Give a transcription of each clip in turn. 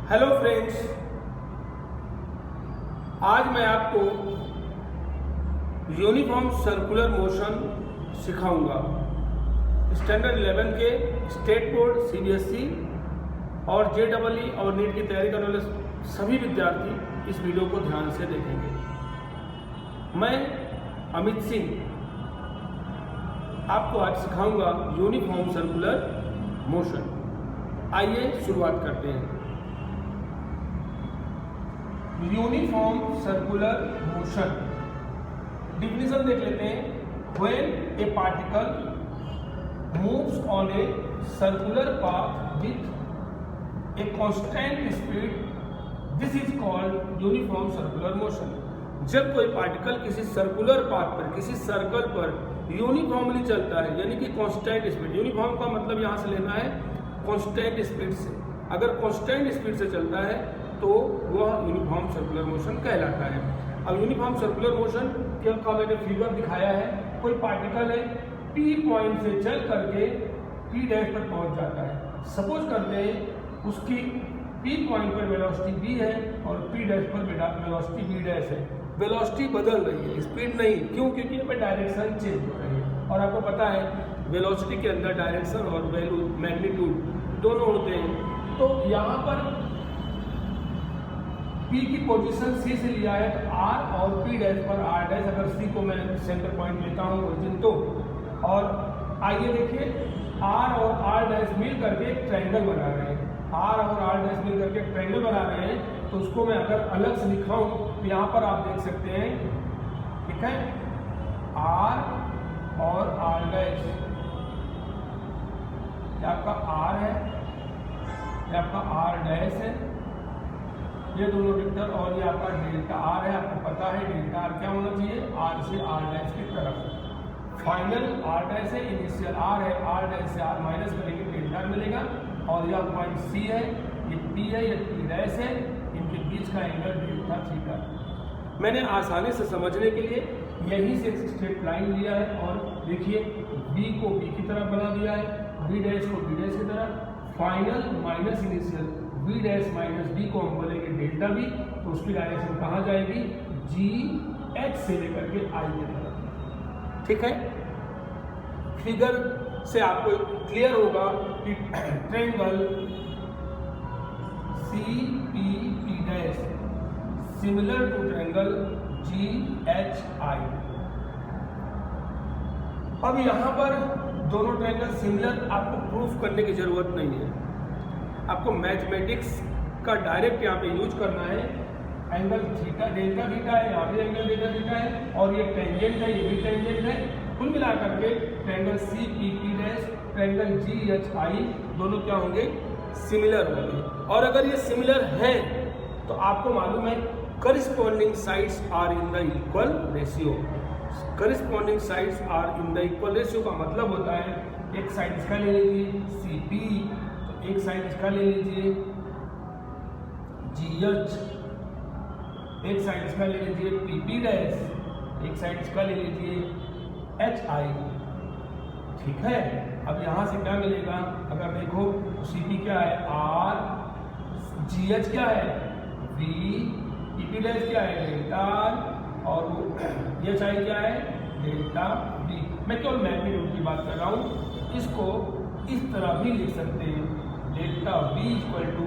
Hello friends, आज मैं आपको यूनिफॉर्म सर्कुलर मोशन सिखाऊंगा। स्टैंडर्ड 11 के स्टेट बोर्ड सीबीएसई और जेईई और नीट की तैयारी करने वाले सभी विद्यार्थी इस वीडियो को ध्यान से देखेंगे। मैं अमित सिंह आपको आज सिखाऊंगा यूनिफॉर्म सर्कुलर मोशन। आइए शुरुआत करते हैं। यूनिफॉर्म सर्कुलर मोशन डिफिनेशन देख लेते हैं। When A particle moves on a circular path with a constant speed, this is called uniform circular motion. जब कोई पार्टिकल किसी सर्कुलर पाथ पर, किसी सर्कल पर यूनिफॉर्मली चलता है, यानी कि कांस्टेंट स्पीड। यूनिफॉर्म का मतलब यहाँ से लेना है कांस्टेंट स्पीड से। अगर कांस्टेंट स्पीड से चलता है तो वह यूनिफॉर्म सर्कुलर मोशन कहलाता है। अब यूनिफॉर्म सर्कुलर मोशन का मैंने फिगर दिखाया है। कोई पार्टिकल है, पी पॉइंट से चल करके पी डैश पर पहुंच जाता है। सपोज करते हैं उसकी पी पॉइंट पर वेलोसिटी बी है और पी डैश पर वेलोसिटी बी डैश है। वेलोसिटी बदल रही है, स्पीड नहीं। क्यों? क्योंकि यहाँ पे डायरेक्शन चेंज हो रही है। और आपको पता है वेलोसिटी के अंदर डायरेक्शन और वैल्यू मैग्नीट्यूड दोनों होते हैं। तो यहाँ पर P की पोजीशन C से लिया है तो R और P डैश पर R डैश, अगर C को मैं सेंटर पॉइंट लेता हूँ ओरिजिन तो, और आइए देखिए R और R डैश मिल करके एक ट्रायंगल बना रहे हैं। R और R डैश मिल करके एक ट्रायंगल बना रहे हैं। तो उसको मैं अगर अलग से लिखाऊं तो यहाँ पर आप देख सकते हैं, ठीक है, R और R डैश, ये आपका R है, ये आपका R डैश है, ये दोनों वेक्टर, और ये आपका डेल्टा आर है। आपको पता है डेल्टा आर क्या होना चाहिए, आर से आर डैश की तरफ। फाइनल आर डैश है, इनिशियल आर है, आर डैश से आर माइनस करेंगे डेल्टा आर मिलेगा। और यह पॉइंट सी है, ये पी है, ये पी डैश है, इनके बीच का एंगल डेल्टा थीटा। मैंने आसानी से समझने के लिए यहीं से एक स्ट्रेट लाइन लिया है और देखिए बी को बी की तरफ बना दिया है, बी डैश को बी डैश की तरफ। Final minus initial B dash minus B को हम बोलेंगे डेल्टा बी, तो उसकी डायरेक्शन कहाँ जाएगी, जी एच से लेकर के आई की तरफ। ठीक है, फिगर से आपको क्लियर होगा कि triangle C P P dash similar to triangle G H I. अब यहाँ पर दोनों ट्रायंगल सिमिलर आपको प्रूफ करने की जरूरत नहीं है। आपको मैथमेटिक्स का डायरेक्ट यहाँ पे यूज करना है। एंगल थीटा डेल्टा थीटा है, यहाँ भी एंगल डेल्टा थीटा है, और ये टेंजेंट है, ये भी टेंजेंट है। कुल मिला करके triangle C P P dash, triangle G H I दोनों क्या होंगे, सिमिलर होंगे। और अगर ये सिमिलर है तो आपको मालूम है corresponding sides are in the equal ratio. Corresponding sides are in the equal ratio का मतलब होता है एक साइड इसका ले लीजिए सी पी, एक साइड इसका ले लीजिए जी एच, एक साइड इसका ले लीजिए पी पी डैश, एक साइड इसका ले लीजिए एच आई। ठीक है, अब यहाँ से क्या मिलेगा, अगर देखो सी पी क्या है आर, जी एच क्या है वी, पी पी डैश क्या है डेल्टा, और एच आई क्या है डेल्टा बी। मैं केवल मैग्नीट्यूड की बात कर रहा हूँ। इसको इस तरह भी लिख सकते हैं, delta B equal to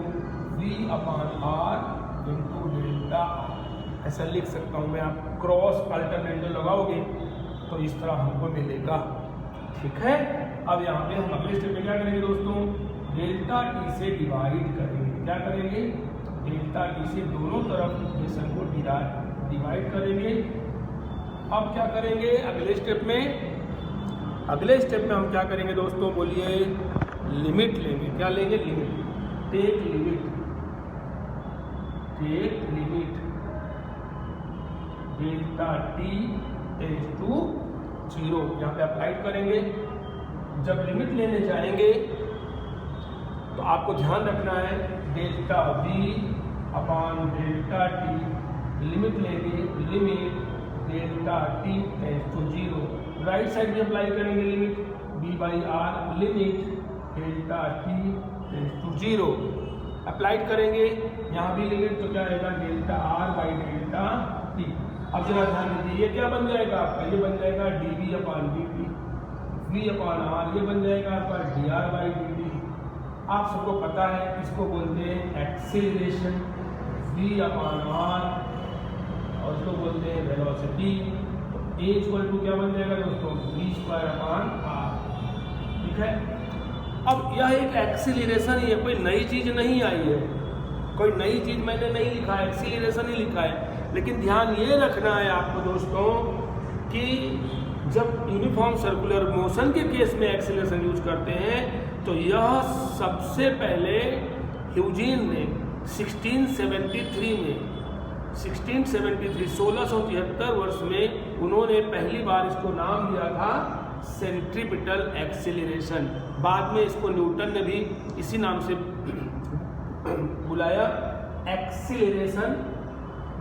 V upon R into delta R, ऐसा लिख सकता हूँ मैं। आप क्रॉस अल्टरनेटिव लगाओगे तो इस तरह हमको मिलेगा। ठीक है, अब यहाँ पे हम अगले स्टेप में क्या करेंगे दोस्तों, डेल्टा टी से डिवाइड करेंगे। क्या करेंगे, डेल्टा टी से दोनों तरफ इक्वेशन को डिवाइड करेंगे। अब क्या करेंगे अगले स्टेप में, अगले स्टेप में हम क्या करेंगे दोस्तों, बोलिए, लिमिट लेंगे। क्या लेंगे, limit. Take limit, take limit delta T tends to 0। यहाँ पे अप्लाइड करेंगे। जब लिमिट लेने जाएंगे तो आपको ध्यान रखना है delta V upon delta T, limit लेंगे, limit delta T tends to 0। Right side में अप्लाई करेंगे limit B by R, limit delta T tends to 0। Applied करेंगे यहाँ भी लिमिट, तो क्या आएगा delta R by delta T. अब जरा ध्यान दीजिए, ये क्या बन जाएगा आपका, ये बन जाएगा D V upon D T, V upon R, ये बन जाएगा आपका D R by D T. आप सबको पता है इसको बोलते हैं एक्सीलरेशन, वी अपॉन आर, और इसको बोलते हैं वेलोसिटी। तो ए इक्वल टू क्या बन जाएगा दोस्तों, वी स्क्वायर अपॉन आर। ठीक है, अब यह एक एक्सीलरेशन ही है, कोई नई चीज़ नहीं आई है, कोई नई चीज़ मैंने नहीं लिखा है, एक्सीलरेशन ही लिखा है। लेकिन ध्यान ये रखना है आपको दोस्तों कि जब यूनिफॉर्म सर्कुलर मोशन के केस में एक्सीलरेशन यूज करते हैं तो यह सबसे पहले ह्यूजीन ने 1673 वर्ष में उन्होंने पहली बार इसको नाम दिया था सेंट्रीपिटल एक्सीलरेशन। बाद में इसको न्यूटन ने भी इसी नाम से बुलाया। एक्सीलरेशन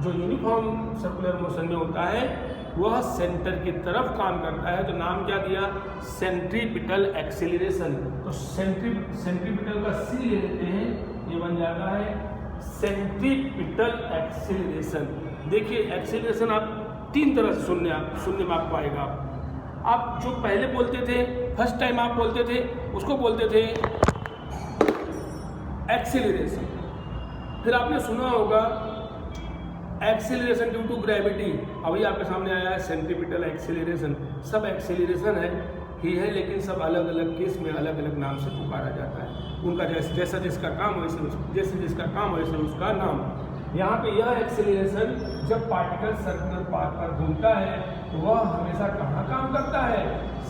जो यूनिफॉर्म सर्कुलर मोशन में होता है वह सेंटर की तरफ काम करता है, तो नाम क्या दिया, सेंट्रीपिटल एक्सीलरेशन। तो सेंट्रीपिटल का सी ले लेते हैं, ये बन जाता है सेंट्रीपिटल एक्सीलरेशन। देखिए एक्सीलरेशन आप तीन तरह से सुनने में आपको आएगा। आप जो पहले बोलते थे, फर्स्ट टाइम आप बोलते थे, उसको बोलते थे एक्सीलरेशन। फिर आपने सुना होगा एक्सीलरेशन ड्यू टू ग्रेविटी, अभी आपके सामने आया है सेंट्रीपिटल एक्सीलरेशन। सब एक्सीलरेशन है ही है, लेकिन सब अलग अलग केस में अलग अलग नाम से पुकारा जाता है। उनका जैसा जिसका काम जैसे जिसका काम वैसे उसका नाम। यहाँ पे यह एक्सीलरेशन जब पार्टिकल सर्कुलर पाथ पर घूमता है तो वह हमेशा कहाँ काम करता है,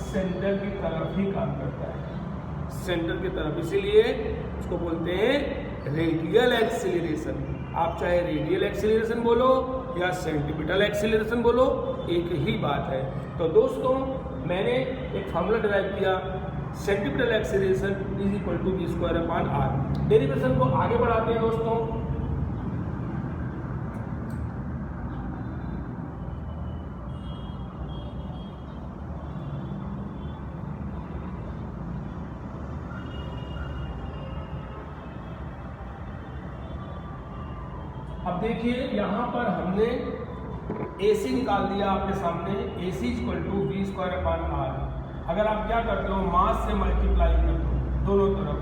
सेंटर की तरफ ही काम करता है, सेंटर की तरफ। इसीलिए उसको बोलते हैं रेडियल एक्सीलरेशन। आप चाहे रेडियल एक्सीलरेशन बोलो या सेंट्रीपिटल एक्सीलरेशन बोलो, एक ही बात है। तो दोस्तों मैंने एक फार्मूला डिराइव किया, centripetal acceleration is equal to V square upon R. Derivation को आगे बढ़ाते हैं दोस्तों। अब देखिए यहाँ पर हमने AC निकाल दिया आपके सामने, AC equal to V square upon R. अगर आप क्या करते हो, मास से मल्टीप्लाई करते हो दोनों तरफ,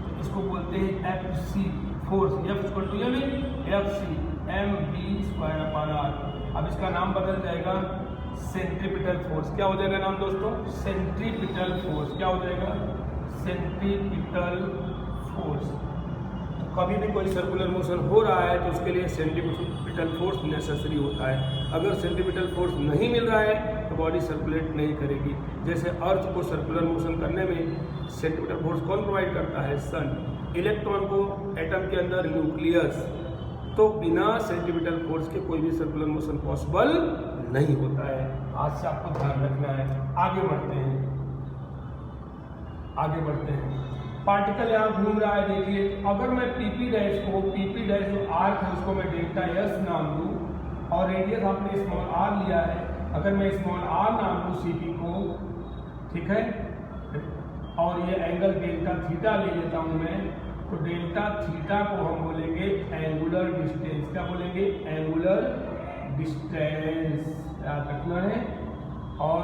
तो इसको बोलते हैं FC force. F equal to यानी FC mv square upon R. अब इसका नाम बदल जाएगा सेंट्रीपिटल फोर्स। क्या हो जाएगा नाम दोस्तों, सेंट्रीपिटल फोर्स। क्या हो जाएगा, सेंट्रीपिटल फोर्स। कभी भी कोई सर्कुलर मोशन हो रहा है तो उसके लिए सेंट्रीपिटल फोर्स नेसेसरी होता है। अगर सेंट्रीपिटल फोर्स नहीं मिल रहा है तो बॉडी सर्कुलेट नहीं करेगी। जैसे अर्थ को सर्कुलर मोशन करने में सेंट्रीपिटल फोर्स कौन प्रोवाइड करता है, सन। इलेक्ट्रॉन को एटम के अंदर न्यूक्लियस। तो बिना सेंट्रीपिटल फोर्स के कोई भी सर्कुलर मोशन पॉसिबल नहीं होता है। आज से आपको ध्यान रखना है। आगे बढ़ते हैं। पार्टिकल यहाँ घूम रहा है, देखिए। अगर मैं पीपी डैश जो आर था उसको मैं डेल्टा एस नाम दूँ, और रेडियस आपने स्मॉल आर लिया है, अगर मैं स्मॉल आर नाम दूँ सीपी को, ठीक है, और ये एंगल डेल्टा थीटा ले लेता हूँ मैं, तो डेल्टा थीटा को हम बोलेंगे एंगुलर डिस्टेंस। क्या बोलेंगे, एंगुलर डिस्टेंस, याद रखना है। और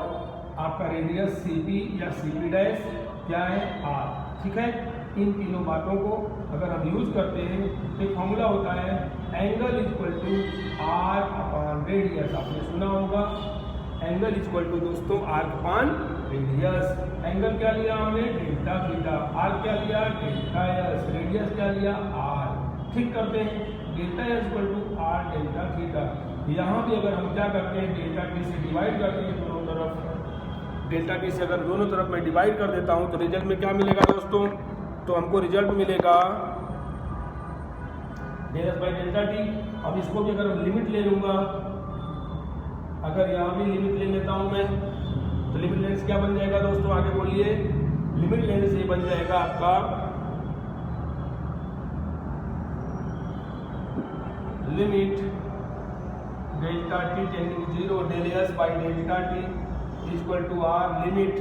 आपका रेडियस सीपी या सीपी डैश क्या है, आर। ठीक है, इन तीनों बातों को अगर हम यूज करते हैं तो एक फॉर्मूला होता है angle equal to R upon radius. आपने सुना होगा एंगल इक्वल टू दोस्तों आर अपॉन रेडियस। एंगल क्या लिया हमने, डेल्टा थीटा। आर क्या लिया, डेल्टा एस। रेडियस क्या लिया, आर। ठीक करते हैं, delta S equal to R delta theta. यहाँ भी अगर हम क्या करते हैं, डेल्टा टी से डिवाइड करते हैं दोनों तरफ। डेल्टा टी से अगर दोनों तरफ मैं डिवाइड कर देता हूँ तो रिजल्ट में क्या मिलेगा दोस्तों, तो हमको रिजल्ट मिलेगा del S by delta T. अब इसको भी अगर लिमिट ले लूँगा, अगर यहाँ भी लिमिट ले लेता हूँ मैं, तो लिमिट लेने से क्या बन जाएगा दोस्तों, आगे बोलिए। लिमिट लेने से बन जाएगा आपका limit delta T tending 0 del S by delta T equal to R. Limit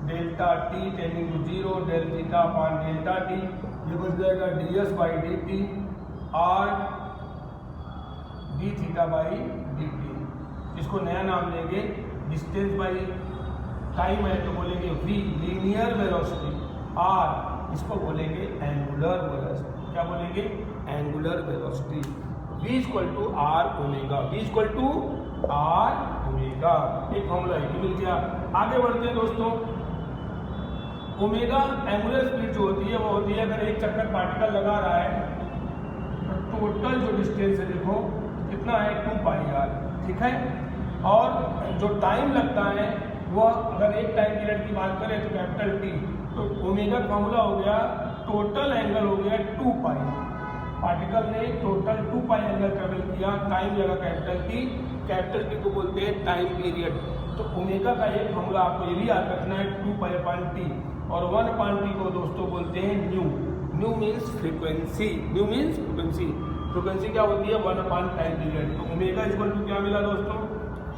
delta T tending to 0 del theta upon delta T, ये बच जाएगा ds बाई डी टी और D theta by D T. इसको नया नाम देंगे distance by time है तो बोलेंगे v लीनियर वेलोसिटी, r इसको बोलेंगे एंगुलर वेलोसिटी। क्या बोलेंगे? Angular velocity. v equal to R omega, v equal to R omega. एक फॉर्मूला ये मिल गया। आगे बढ़ते हैं दोस्तों। ओमेगा एंगुलर स्पीड जो होती है वो होती है, अगर एक चक्कर पार्टिकल लगा रहा है तो टोटल जो डिस्टेंस है देखो कितना है 2 पाई आर, ठीक है। और जो टाइम लगता है वो अगर एक टाइम पीरियड की बात करें तो कैपिटल टी, तो ओमेगा फॉर्मूला हो गया टोटल एंगल हो गया 2 पाई। पार्टिकल ने टोटल 2 पाई एंगल ट्रेवल किया, टाइम लगा कैपिटल टी को बोलते हैं टाइम पीरियड। तो ओमेगा का एक फॉर्मूला आपको ये भी याद रखना है 2 पाई अपॉन टी, और 1 अपॉन टी को दोस्तों बोलते हैं new. New means frequency, new means frequency. Frequency क्या होती है? 1 अपॉन टाइम पीरियड। तो ओमेगा इक्वल टू क्या मिला दोस्तों?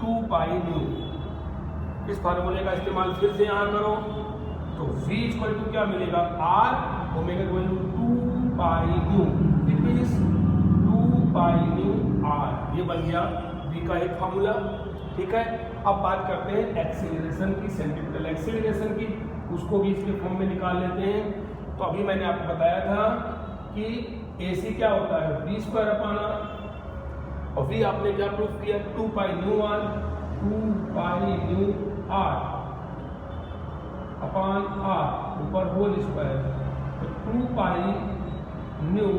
2 पाई न्यू। इस फार्मूले का इस्तेमाल फिर से यहाँ करो तो v इक्वल टू क्या मिलेगा? r omega equal to 2 pi nu, it means 2 pi nu r। ये बन गया v का एक फार्मूला, ठीक है। अब बात करते हैं एक्सीलरेशन की, सेंट्रीपिटल एक्सीलरेशन की, उसको भी इसके फॉर्म में निकाल लेते हैं। तो अभी मैंने आपको बताया था कि ac क्या होता है? v स्क्वायर अपॉन r, और v आपने क्या प्रूफ किया? 2 pi nu r, 2 pi nu r upon r ऊपर होल स्क्वायर, तो 2 पाई न्यू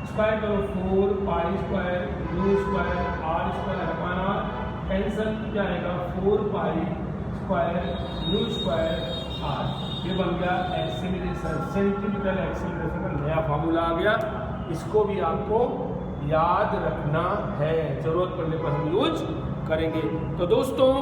स्क्वायर करो 4 pi square new square r square upon r, cancel क्या आएगा? 4 pi square new square r। ये बन गया एक्सीलरेशन, सेंट्रीपिटल एक्सीलरेशन का नया फार्मूला आ गया। इसको भी आपको याद रखना है, जरूरत पड़ने पर हम यूज करेंगे। तो दोस्तों